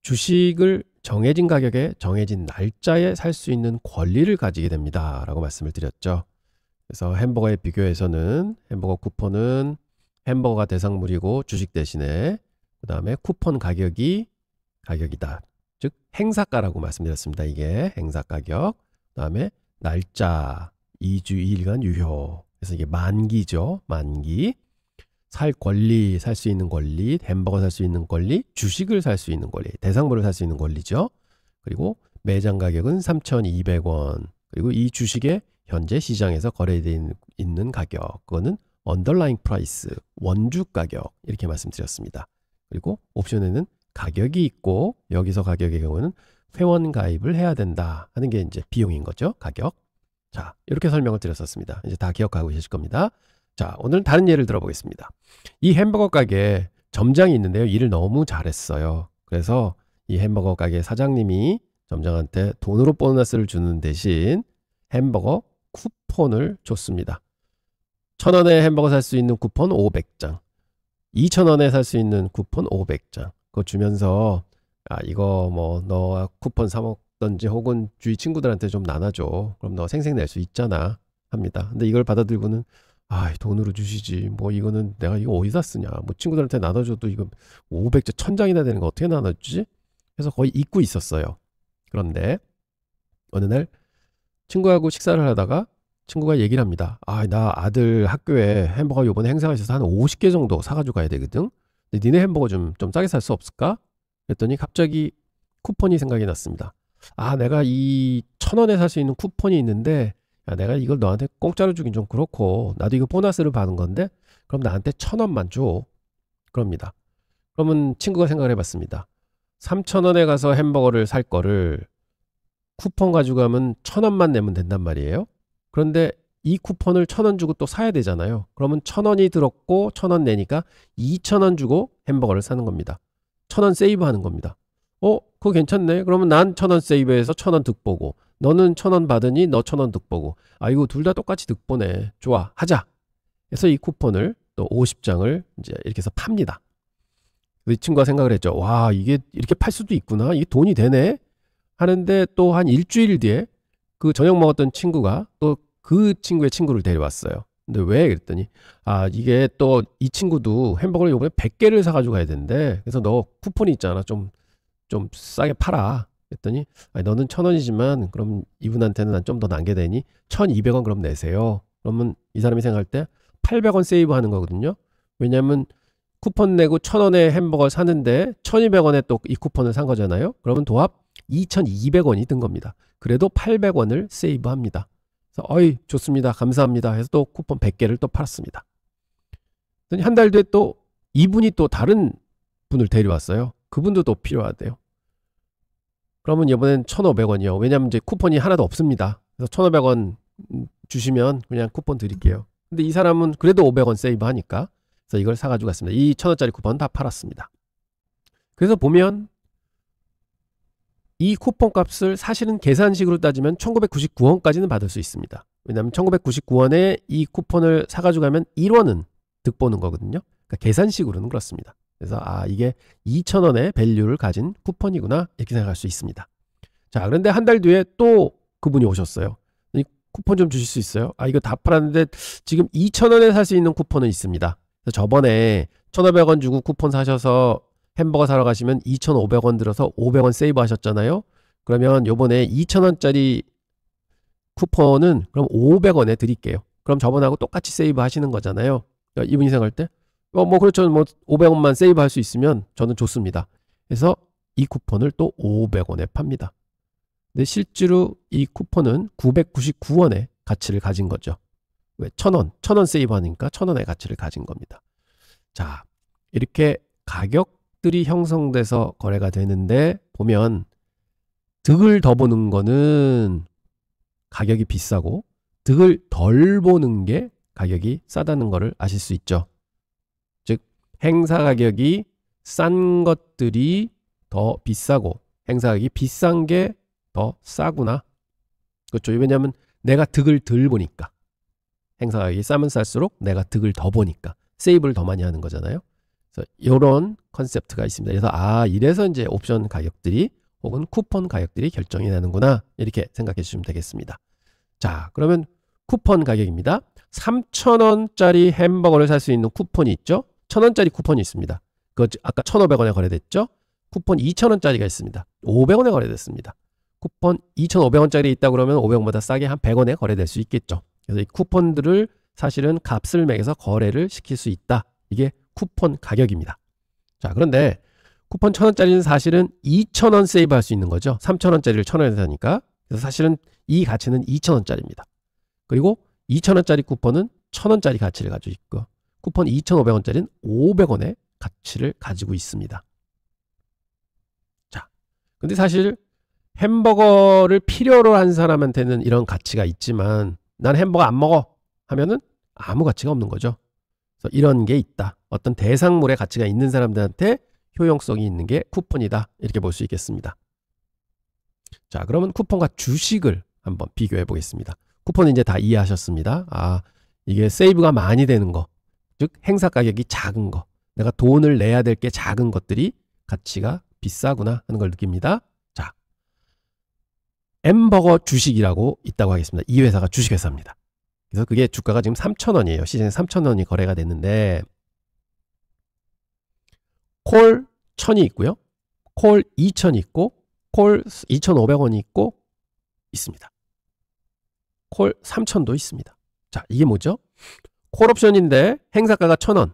주식을 정해진 가격에 정해진 날짜에 살 수 있는 권리를 가지게 됩니다 라고 말씀을 드렸죠. 그래서 햄버거에 비교해서는 햄버거 쿠폰은 햄버거가 대상물이고 주식 대신에 그 다음에 쿠폰 가격이다. 즉 행사가라고 말씀드렸습니다. 이게 행사가격. 그 다음에 날짜 2주 2일간 유효. 그래서 이게 만기죠. 만기. 살 수 있는 권리, 햄버거 살 수 있는 권리, 주식을 살 수 있는 권리, 대상물을 살 수 있는 권리죠. 그리고 매장 가격은 3,200원. 그리고 이 주식의 현재 시장에서 거래되어 있는 가격, 그거는 언더라잉 프라이스, 원주 가격 이렇게 말씀드렸습니다. 그리고 옵션에는 가격이 있고 여기서 가격의 경우는 회원 가입을 해야 된다 하는 게 이제 비용인 거죠. 가격. 자, 이렇게 설명을 드렸었습니다. 이제 다 기억하고 계실 겁니다. 자, 오늘은 다른 예를 들어보겠습니다. 이 햄버거 가게에 점장이 있는데요. 일을 너무 잘했어요. 그래서 이 햄버거 가게 사장님이 점장한테 돈으로 보너스를 주는 대신 햄버거 쿠폰을 줬습니다. 1,000원에 햄버거 살 수 있는 쿠폰 500장, 2,000원에 살 수 있는 쿠폰 500장. 그거 주면서 이거 뭐 너 쿠폰 사 먹던지 혹은 주위 친구들한테 좀 나눠줘. 그럼 너 생색 낼 수 있잖아 합니다. 근데 이걸 받아들고는 돈으로 주시지. 뭐 이거는 내가 이거 어디다 쓰냐. 뭐 친구들한테 나눠줘도 이거 500장 1,000장이나 되는 거 어떻게 나눠주지? 그래서 거의 잊고 있었어요. 그런데 어느 날 친구하고 식사를 하다가 친구가 얘기를 합니다. 나 아들 학교에 햄버거 요번에 행사가 있어서 한 50개 정도 사가지고 가야 되거든. 근데 니네 햄버거 좀 싸게 살 수 없을까? 그랬더니 갑자기 쿠폰이 생각이 났습니다. 내가 이 1,000원에 살 수 있는 쿠폰이 있는데 내가 이걸 너한테 공짜로 주긴 좀 그렇고 나도 이거 보너스를 받은 건데 그럼 나한테 1,000원만 줘. 그럽니다. 그러면 친구가 생각을 해봤습니다. 3,000원에 가서 햄버거를 살 거를 쿠폰 가지고 가면 1,000원만 내면 된단 말이에요. 그런데 이 쿠폰을 1,000원 주고 또 사야 되잖아요. 그러면 1,000원이 들었고 1,000원 내니까 2,000원 주고 햄버거를 사는 겁니다. 1,000원 세이브 하는 겁니다. 그거 괜찮네. 그러면 난 1,000원 세이브해서 1,000원 득보고 너는 1,000원 받으니 너 1,000원 득보고 이거 둘 다 똑같이 득보네. 좋아, 하자. 그래서 이 쿠폰을 또 50장을 이제 이렇게 해서 팝니다. 이 친구가 생각을 했죠. 와, 이게 이렇게 팔 수도 있구나. 이게 돈이 되네. 하는데 또 한 일주일 뒤에 그 저녁 먹었던 친구가 또 그 친구의 친구를 데려왔어요. 근데 왜? 그랬더니 이게 또 이 친구도 햄버거를 요번에 100개를 사가지고 가야 되는데 그래서 너 쿠폰이 있잖아. 좀 싸게 팔아. 그랬더니 너는 1,000원이지만 그럼 이분한테는 난 좀 더 남게 되니 1,200원 그럼 내세요. 그러면 이 사람이 생각할 때 800원 세이브 하는 거거든요. 왜냐하면 쿠폰 내고 1,000원에 햄버거 사는데 1,200원에 또 이 쿠폰을 산 거잖아요. 그러면 도합 2,200원이 든 겁니다. 그래도 800원을 세이브 합니다. 그래서 좋습니다. 감사합니다. 해서 또 쿠폰 100개를 또 팔았습니다. 한 달 뒤에 또 이분이 또 다른 분을 데려왔어요. 그분도 또 필요하대요. 그러면 이번엔 1,500원이요. 왜냐하면 이제 쿠폰이 하나도 없습니다. 그래서 1,500원 주시면 그냥 쿠폰 드릴게요. 근데 이 사람은 그래도 500원 세이브 하니까 그래서 이걸 사가지고 갔습니다. 이 1,000원짜리 쿠폰 다 팔았습니다. 그래서 보면 이 쿠폰 값을 사실은 계산식으로 따지면 1,999원까지는 받을 수 있습니다. 왜냐하면 1,999원에 이 쿠폰을 사가지고 가면 1원은 득보는 거거든요. 그러니까 계산식으로는 그렇습니다. 그래서 이게 2,000원의 밸류를 가진 쿠폰이구나 이렇게 생각할 수 있습니다. 자, 그런데 한 달 뒤에 또 그분이 오셨어요. 이 쿠폰 좀 주실 수 있어요? 이거 다 팔았는데 지금 2,000원에 살 수 있는 쿠폰은 있습니다. 그래서 저번에 1,500원 주고 쿠폰 사셔서 햄버거 사러 가시면 2,500원 들어서 500원 세이브 하셨잖아요. 그러면 요번에 2,000원짜리 쿠폰은 그럼 500원에 드릴게요. 그럼 저번하고 똑같이 세이브 하시는 거잖아요. 그러니까 이분이 생각할 때 그렇죠. 500원만 세이브 할 수 있으면 저는 좋습니다. 그래서 이 쿠폰을 또 500원에 팝니다. 근데 실제로 이 쿠폰은 999원의 가치를 가진 거죠. 왜 1,000원 세이브하니까 1,000원의 가치를 가진 겁니다. 자, 이렇게 가격들이 형성돼서 거래가 되는데 보면 득을 더 보는 거는 가격이 비싸고 득을 덜 보는 게 가격이 싸다는 거를 아실 수 있죠. 즉 행사 가격이 싼 것들이 더 비싸고 행사 가격이 비싼 게 더 싸구나. 그렇죠. 왜냐하면 내가 득을 덜 보니까. 행사 가격이 싸면 쌀수록 내가 득을 더 보니까 세이브를 더 많이 하는 거잖아요. 그래서 이런 컨셉트가 있습니다. 그래서 이래서 이제 옵션 가격들이 혹은 쿠폰 가격들이 결정이 나는구나, 이렇게 생각해 주시면 되겠습니다. 자, 그러면 쿠폰 가격입니다. 3,000원짜리 햄버거를 살 수 있는 쿠폰이 있죠. 1,000원짜리 쿠폰이 있습니다. 그 아까 1,500원에 거래됐죠. 쿠폰 2,000원짜리가 있습니다. 500원에 거래됐습니다. 쿠폰 2,500원짜리 있다 그러면 500원보다 싸게 한 100원에 거래될 수 있겠죠. 그래서 이 쿠폰들을 사실은 값을 매겨서 거래를 시킬 수 있다. 이게 쿠폰 가격입니다. 자, 그런데 쿠폰 1,000원짜리는 사실은 2,000원 세이브 할 수 있는 거죠. 3,000원짜리를 1,000원에 사니까. 그래서 사실은 이 가치는 2,000원짜리입니다. 그리고 2,000원짜리 쿠폰은 1,000원짜리 가치를 가지고 있고, 쿠폰 2,500원짜리는 500원의 가치를 가지고 있습니다. 자, 근데 사실 햄버거를 필요로 한 사람한테는 이런 가치가 있지만 난 햄버거 안 먹어 하면은 아무 가치가 없는 거죠. 그래서 이런 게 있다. 어떤 대상물의 가치가 있는 사람들한테 효용성이 있는 게 쿠폰이다. 이렇게 볼 수 있겠습니다. 자, 그러면 쿠폰과 주식을 한번 비교해 보겠습니다. 쿠폰은 이제 다 이해하셨습니다. 이게 세이브가 많이 되는 거, 즉 행사 가격이 작은 거, 내가 돈을 내야 될 게 작은 것들이 가치가 비싸구나 하는 걸 느낍니다. 자, 엠버거 주식이라고 있다고 하겠습니다. 이 회사가 주식회사입니다. 그래서 그게 주가가 지금 3,000원이에요. 시장에 3,000원이 거래가 됐는데 콜 1,000이 있고요. 콜 2,000이 있고 콜 2,500원이 있고 있습니다. 콜 3,000도 있습니다. 자, 이게 뭐죠? 콜 옵션인데 행사가가 1,000원.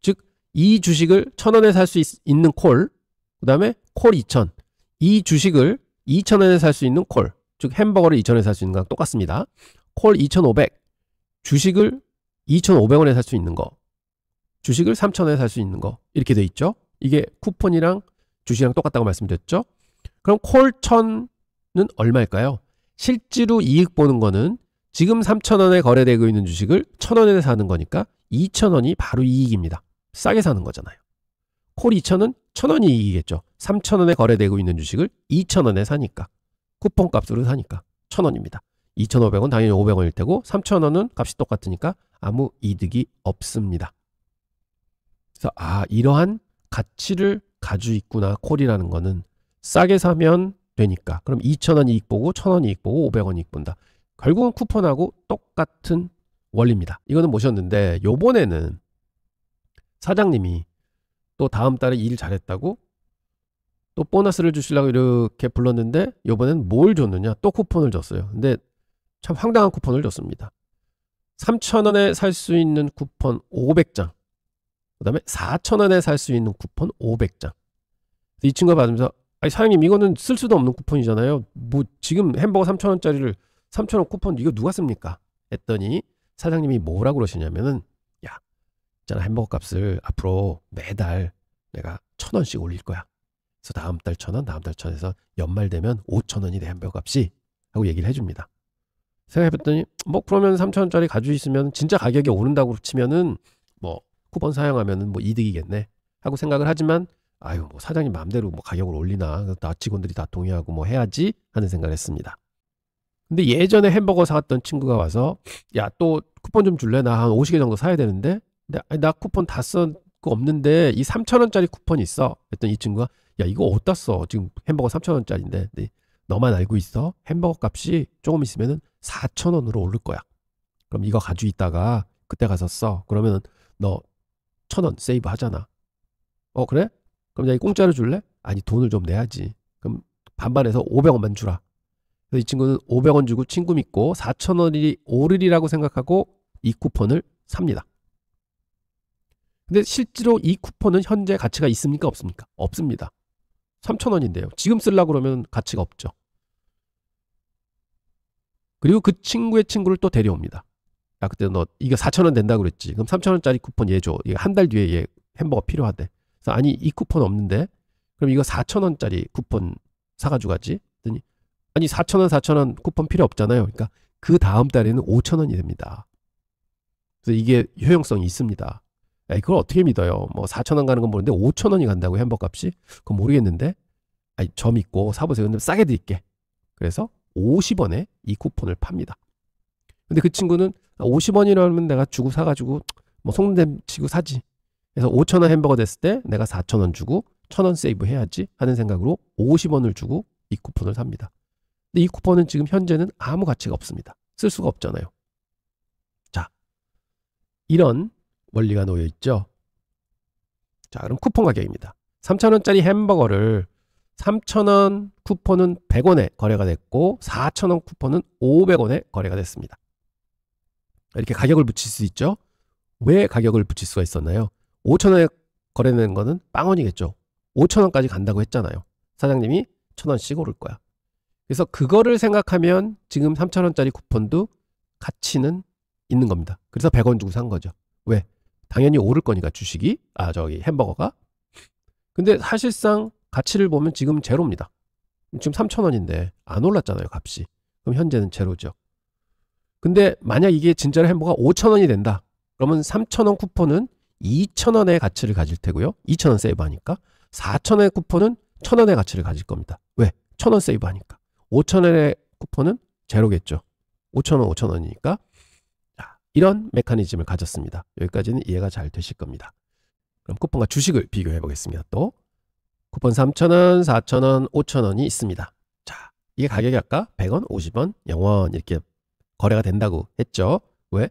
즉 이 주식을 1,000원에 살 수 있는 콜, 그 다음에 콜 2,000. 이 주식을 2,000원에 살 수 있는 콜, 즉 햄버거를 2,000원에 살 수 있는 거랑 똑같습니다. 콜 2,500. 주식을 2,500원에 살 수 있는 거, 주식을 3,000원에 살 수 있는 거, 이렇게 돼 있죠. 이게 쿠폰이랑 주식이랑 똑같다고 말씀드렸죠. 그럼 콜 1,000은 얼마일까요? 실제로 이익 보는 거는 지금 3,000원에 거래되고 있는 주식을 1,000원에 사는 거니까 2,000원이 바로 이익입니다. 싸게 사는 거잖아요. 콜 2,000은 1,000원이 이익이겠죠. 3,000원에 거래되고 있는 주식을 2,000원에 사니까, 쿠폰 값으로 사니까 1,000원입니다. 2,500원 당연히 500원일 테고 3,000원은 값이 똑같으니까 아무 이득이 없습니다. 그래서 이러한 가치를 가지고 있구나. 콜이라는 거는 싸게 사면 되니까. 그럼 2,000원 이익 보고 1,000원 이익 보고 500원 이익 본다. 결국은 쿠폰하고 똑같은 원리입니다. 이거는 모셨는데 요번에는 사장님이 또 다음 달에 일 잘했다고 또 보너스를 주시려고 이렇게 불렀는데 요번엔 뭘 줬느냐? 또 쿠폰을 줬어요. 근데 참 황당한 쿠폰을 줬습니다. 3,000원에 살 수 있는 쿠폰 500장, 그 다음에 4,000원에 살 수 있는 쿠폰 500장. 이 친구가 받으면서 사장님 이거는 쓸 수도 없는 쿠폰이잖아요. 뭐 지금 햄버거 3,000원짜리를 3,000원 쿠폰 이거 누가 씁니까? 했더니 사장님이 뭐라고 그러시냐면은, 야, 있잖아, 햄버거 값을 앞으로 매달 내가 1,000원씩 올릴 거야. 그래서 다음 달 1,000원, 다음 달 1,000원에서 연말 되면 5,000원이 돼, 햄버거 값이. 하고 얘기를 해줍니다. 생각해봤더니 뭐 그러면 3,000원짜리 가지고 있으면 진짜 가격이 오른다고 치면은 뭐 쿠폰 사용하면은 뭐 이득이겠네 하고 생각을 하지만, 뭐 사장님 마음대로 뭐 가격을 올리나, 나 직원들이 다 동의하고 뭐 해야지 하는 생각을 했습니다. 근데 예전에 햄버거 사왔던 친구가 와서, 야, 또 쿠폰 좀 줄래? 나 한 50개 정도 사야 되는데 나 쿠폰 다 쓴 거 없는데 이 3,000원짜리 쿠폰이 있어. 했더니 이 친구가, 야, 이거 어디다 써? 지금 햄버거 3,000원짜리인데 너만 알고 있어? 햄버거 값이 조금 있으면은 4,000원으로 오를 거야. 그럼 이거 가지고 있다가 그때 가서 써. 그러면 너 1,000원 세이브 하잖아. 그래? 그럼 내가 공짜로 줄래? 아니, 돈을 좀 내야지. 그럼 반반해서 500원만 주라. 그래서 이 친구는 500원 주고 친구 믿고 4,000원이 오르리라고 생각하고 이 쿠폰을 삽니다. 근데 실제로 이 쿠폰은 현재 가치가 있습니까? 없습니까? 없습니다. 3,000원인데요. 지금 쓰려고 그러면 가치가 없죠. 그리고 그 친구의 친구를 또 데려옵니다. 야, 그때 너 이거 4,000원 된다고 그랬지. 그럼 3,000원짜리 쿠폰 얘 줘. 이거 한 달 뒤에 얘 햄버거 필요하대. 그래서 아니, 이 쿠폰 없는데? 그럼 이거 4,000원짜리 쿠폰 사가지고 가지? 그랬더니 아니, 4,000원 쿠폰 필요 없잖아요. 그러니까 그 다음 달에는 5,000원이 됩니다. 그래서 이게 효용성이 있습니다. 에이, 그걸 어떻게 믿어요? 뭐 4,000원 가는 건 모르는데 5,000원이 간다고 햄버거 값이? 그건 모르겠는데. 아니, 저 믿고 사보세요. 근데 싸게 드릴게. 그래서 50원에 이 쿠폰을 팝니다. 근데 그 친구는 50원이라면 내가 주고 사가지고 뭐 속는 치고 사지. 그래서 5,000원 햄버거 됐을 때 내가 4,000원 주고 1,000원 세이브 해야지 하는 생각으로 50원을 주고 이 쿠폰을 삽니다. 근데 이 쿠폰은 지금 현재는 아무 가치가 없습니다. 쓸 수가 없잖아요. 자, 이런 원리가 놓여 있죠. 자, 그럼 쿠폰 가격입니다. 3,000원짜리 햄버거를 3,000원 쿠폰은 100원에 거래가 됐고 4,000원 쿠폰은 500원에 거래가 됐습니다. 이렇게 가격을 붙일 수 있죠. 왜 가격을 붙일 수가 있었나요? 5,000원에 거래되는 거는 빵원이겠죠. 5,000원까지 간다고 했잖아요. 사장님이 1,000원씩 오를 거야. 그래서 그거를 생각하면 지금 3,000원짜리 쿠폰도 가치는 있는 겁니다. 그래서 100원 주고 산 거죠. 왜? 당연히 오를 거니까 주식이, 햄버거가. 근데 사실상 가치를 보면 지금 제로입니다. 지금 3,000원인데 안 올랐잖아요, 값이. 그럼 현재는 제로죠. 근데 만약 이게 진짜로 햄버거가 5,000원이 된다. 그러면 3,000원 쿠폰은 2,000원의 가치를 가질 테고요. 2,000원 세이브하니까. 4,000원의 쿠폰은 1,000원의 가치를 가질 겁니다. 왜? 1,000원 세이브하니까. 5,000원의 쿠폰은 제로겠죠. 5,000원, 5,000원이니까. 자, 이런 메커니즘을 가졌습니다. 여기까지는 이해가 잘 되실 겁니다. 그럼 쿠폰과 주식을 비교해 보겠습니다. 또 쿠폰 3,000원, 4,000원, 5,000원이 있습니다. 자, 이게 가격이 아까 100원, 50원, 0원 이렇게 거래가 된다고 했죠. 왜?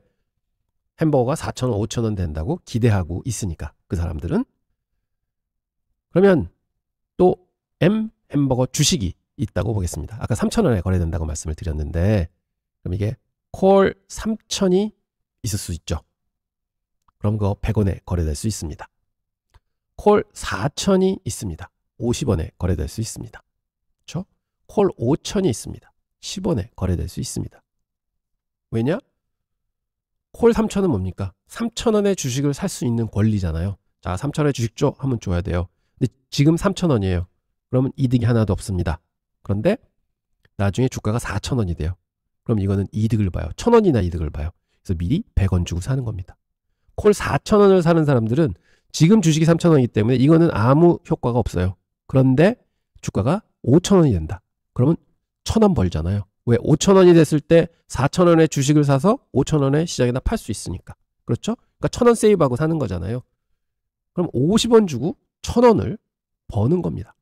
햄버거가 4,000원, 5,000원 된다고 기대하고 있으니까 그 사람들은. 그러면 또 M 햄버거 주식이 있다고 보겠습니다. 아까 3,000원에 거래된다고 말씀을 드렸는데 그럼 이게 콜 3,000이 있을 수 있죠. 그럼 그거 100원에 거래될 수 있습니다. 콜 4,000이 있습니다. 50원에 거래될 수 있습니다. 그렇죠? 콜 5,000이 있습니다. 10원에 거래될 수 있습니다. 왜냐? 콜 3,000은 뭡니까? 3,000원의 주식을 살 수 있는 권리잖아요. 자, 3,000원의 주식 줘 하면 줘야 돼요. 근데 지금 3,000원이에요. 그러면 이득이 하나도 없습니다. 그런데 나중에 주가가 4,000원이 돼요. 그럼 이거는 이득을 봐요. 1,000원이나 이득을 봐요. 그래서 미리 100원 주고 사는 겁니다. 콜 4,000원을 사는 사람들은 지금 주식이 3,000원이기 때문에 이거는 아무 효과가 없어요. 그런데 주가가 5,000원이 된다. 그러면 1,000원 벌잖아요. 왜? 5,000원이 됐을 때 4,000원의 주식을 사서 5,000원에 시장에다 팔 수 있으니까. 그렇죠? 그러니까 1,000원 세이브하고 사는 거잖아요. 그럼 50원 주고 1,000원을 버는 겁니다.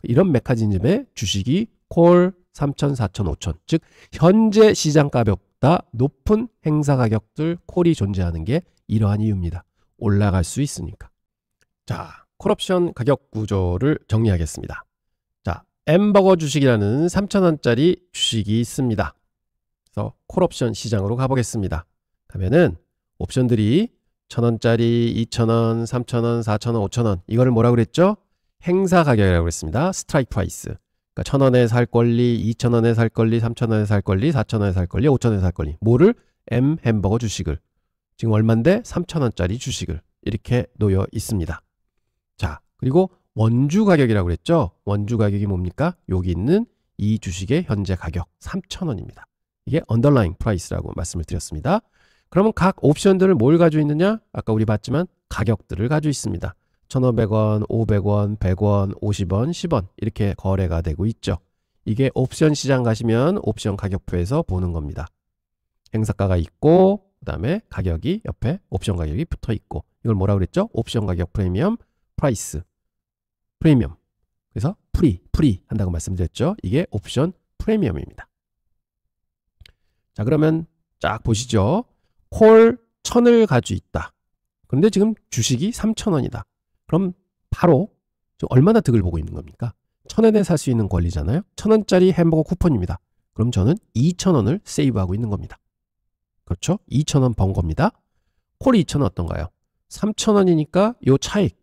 이런 메커니즘의 주식이 콜 3,000, 4,000, 5,000. 즉 현재 시장 가격보다 높은 행사 가격들 콜이 존재하는 게 이러한 이유입니다. 올라갈 수 있으니까. 자, 콜옵션 가격 구조를 정리하겠습니다. 자, 햄버거 주식이라는 3,000원짜리 주식이 있습니다. 그래서 콜옵션 시장으로 가보겠습니다. 가면은 옵션들이 1,000원짜리, 2,000원, 3,000원, 4,000원, 5,000원 이거를 뭐라고 그랬죠? 행사 가격이라고 그랬습니다. 스트라이크 프라이스. 그러니까 1,000원에 살 권리, 2,000원에 살 권리, 3,000원에 살 권리, 4,000원에 살 권리, 5,000원에 살 권리. 뭐를? M 햄버거 주식을. 지금 얼마인데? 3,000원짜리 주식을. 이렇게 놓여 있습니다. 자, 그리고 원주 가격이라고 그랬죠? 원주 가격이 뭡니까? 여기 있는 이 주식의 현재 가격 3,000원입니다. 이게 언더라잉 프라이스라고 말씀을 드렸습니다. 그러면 각 옵션들을 뭘 가지고 있느냐? 아까 우리 봤지만 가격들을 가지고 있습니다. 1,500원, 500원, 100원, 50원, 10원 이렇게 거래가 되고 있죠. 이게 옵션 시장 가시면 옵션 가격표에서 보는 겁니다. 행사가가 있고 그 다음에 가격이 옆에 옵션 가격이 붙어 있고 이걸 뭐라고 그랬죠? 옵션 가격 프리미엄 프라이스 프리미엄. 그래서 프리 한다고 말씀드렸죠. 이게 옵션 프리미엄입니다. 자, 그러면 쫙 보시죠. 콜 1,000을 가지고 있다. 그런데 지금 주식이 3,000원이다. 그럼 바로 지금 얼마나 득을 보고 있는 겁니까? 1,000원에 살 수 있는 권리잖아요. 1,000원짜리 햄버거 쿠폰입니다. 그럼 저는 2,000원을 세이브하고 있는 겁니다. 그렇죠? 2,000원 번 겁니다. 콜 2,000원 어떤가요? 3,000원이니까 요 차익.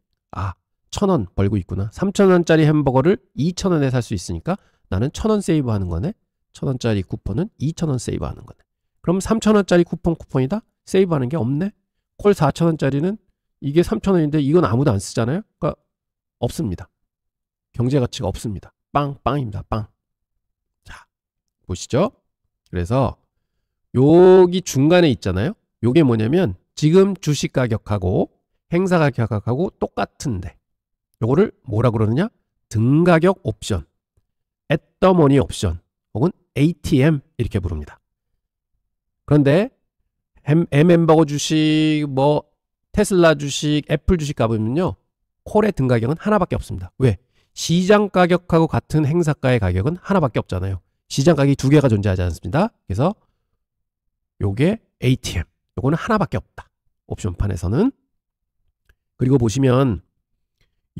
1,000원 벌고 있구나. 3,000원짜리 햄버거를 2,000원에 살 수 있으니까 나는 1,000원 세이브하는 거네. 1,000원짜리 쿠폰은 2,000원 세이브하는 거네. 그럼 3,000원짜리 쿠폰이다? 세이브하는 게 없네? 콜 4,000원짜리는 이게 3,000원인데 이건 아무도 안 쓰잖아요? 그러니까 없습니다. 경제 가치가 없습니다. 빵입니다. 빵. 자, 보시죠. 그래서 여기 중간에 있잖아요. 요게 뭐냐면 지금 주식 가격하고 행사 가격하고 똑같은데 요거를 뭐라 그러느냐? 등가격 옵션, at the money 옵션 혹은 ATM 이렇게 부릅니다. 그런데 햄버거 주식, 뭐 테슬라 주식, 애플 주식 가보면요. 콜의 등가격은 하나밖에 없습니다. 왜? 시장 가격하고 같은 행사가의 가격은 하나밖에 없잖아요. 시장 가격이 두 개가 존재하지 않습니다. 그래서 요게 ATM, 요거는 하나밖에 없다. 옵션판에서는. 그리고 보시면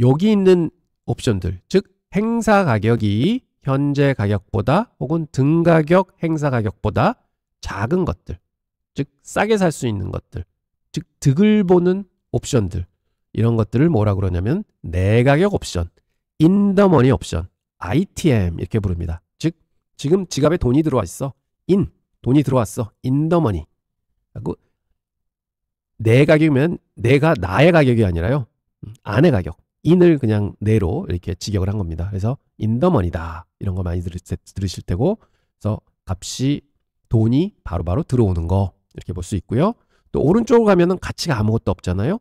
여기 있는 옵션들, 즉 행사 가격이 현재 가격보다 혹은 등가격 행사 가격보다 작은 것들, 즉 싸게 살 수 있는 것들, 즉 득을 보는 옵션들, 이런 것들을 뭐라 그러냐면 내가격 옵션, 인더머니 옵션, ITM 이렇게 부릅니다. 즉 지금 지갑에 돈이 들어와 있어. 돈이 들어왔어. 인더머니. 내 가격이면 내가 나의 가격이 아니라요. 안의 가격. 인을 그냥 내로 이렇게 직역을 한 겁니다. 그래서 인더머니다. 이런 거 많이 들으실 테고, 그래서 값이 돈이 바로바로 들어오는 거 이렇게 볼 수 있고요. 또 오른쪽으로 가면은 가치가 아무것도 없잖아요.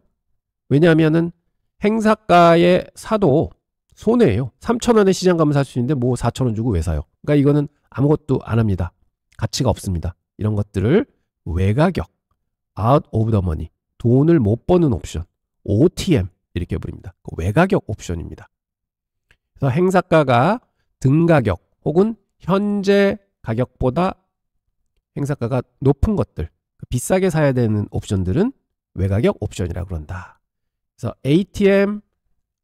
왜냐하면은 행사가에 사도 손해예요. 3,000원에 시장 가면 살 수 있는데 뭐 4,000원 주고 왜 사요? 그러니까 이거는 아무것도 안 합니다. 가치가 없습니다. 이런 것들을 외가격, out of the money, 돈을 못 버는 옵션, OTM 이렇게 부릅니다. 외가격 옵션입니다. 그래서 행사가가 등가격 혹은 현재 가격보다 행사가가 높은 것들, 비싸게 사야 되는 옵션들은 외가격 옵션이라고 그런다. 그래서 ATM,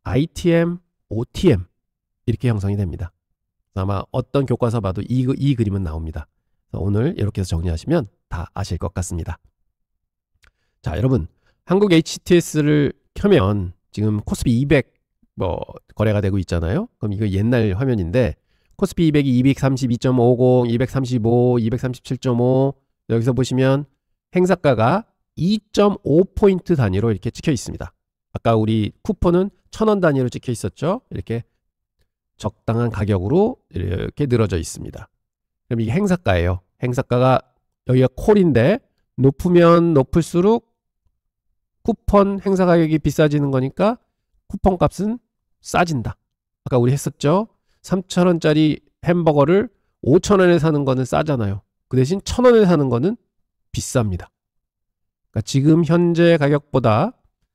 ITM, OTM 이렇게 형성이 됩니다. 아마 어떤 교과서 봐도 이 그림은 나옵니다. 오늘 이렇게 해서 정리하시면 다 아실 것 같습니다. 자, 여러분, 한국 HTS를 켜면 지금 코스피 200 거래가 되고 있잖아요. 그럼 이거 옛날 화면인데 코스피 200이 232.50, 235, 237.5 여기서 보시면 행사가가 2.5포인트 단위로 이렇게 찍혀 있습니다. 아까 우리 쿠폰은 1,000원 단위로 찍혀 있었죠. 이렇게 적당한 가격으로 이렇게 늘어져 있습니다. 그럼 이게 행사가예요. 행사가가 여기가 콜인데 높으면 높을수록 쿠폰 행사 가격이 비싸지는 거니까 쿠폰 값은 싸진다. 아까 우리 했었죠. 3,000원짜리 햄버거를 5,000원에 사는 거는 싸잖아요. 그 대신 1,000원에 사는 거는 비쌉니다. 그러니까 지금 현재 가격보다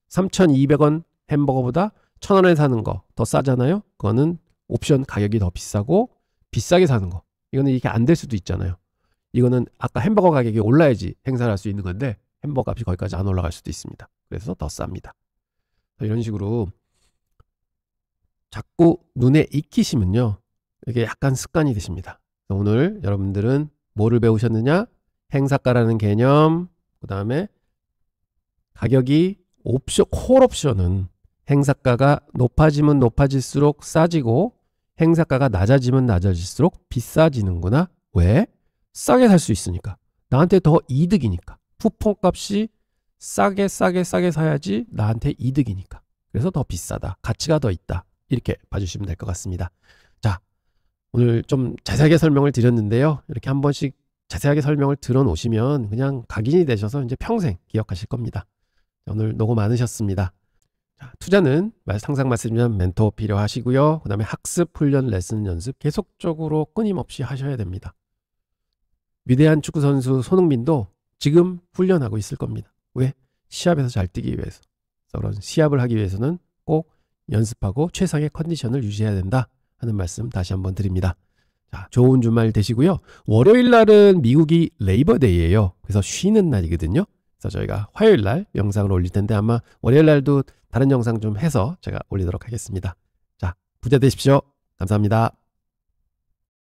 3,200원 햄버거보다 1,000원에 사는 거 더 싸잖아요. 그거는 옵션 가격이 더 비싸고 비싸게 사는 거. 이거는 이게 안 될 수도 있잖아요. 이거는 아까 햄버거 가격이 올라야지 행사를 할 수 있는 건데 햄버거 값이 거기까지 안 올라갈 수도 있습니다. 그래서 더 쌉니다. 이런 식으로 자꾸 눈에 익히시면요. 이게 약간 습관이 되십니다. 오늘 여러분들은 뭐를 배우셨느냐? 행사가라는 개념, 그 다음에 가격이 콜 옵션은 행사가가 높아지면 높아질수록 싸지고 행사가가 낮아지면 낮아질수록 비싸지는구나. 왜? 싸게 살 수 있으니까. 나한테 더 이득이니까. 쿠폰 값이 싸게 사야지 나한테 이득이니까. 그래서 더 비싸다. 가치가 더 있다. 이렇게 봐주시면 될 것 같습니다. 자, 오늘 좀 자세하게 설명을 드렸는데요. 이렇게 한 번씩 자세하게 설명을 들어놓으시면 그냥 각인이 되셔서 이제 평생 기억하실 겁니다. 오늘 노고 많으셨습니다. 자, 투자는 항상 말씀드리면 멘토 필요하시고요. 그 다음에 학습, 훈련, 레슨, 연습 계속적으로 끊임없이 하셔야 됩니다. 위대한 축구선수 손흥민도 지금 훈련하고 있을 겁니다. 왜? 시합에서 잘 뛰기 위해서. 그런 시합을 하기 위해서는 꼭 연습하고 최상의 컨디션을 유지해야 된다 하는 말씀 다시 한번 드립니다. 자, 좋은 주말 되시고요. 월요일 날은 미국이 레이버데이예요. 그래서 쉬는 날이거든요. 그래서 저희가 화요일 날 영상을 올릴 텐데 아마 월요일 날도 다른 영상 좀 해서 제가 올리도록 하겠습니다. 자, 부자 되십시오. 감사합니다.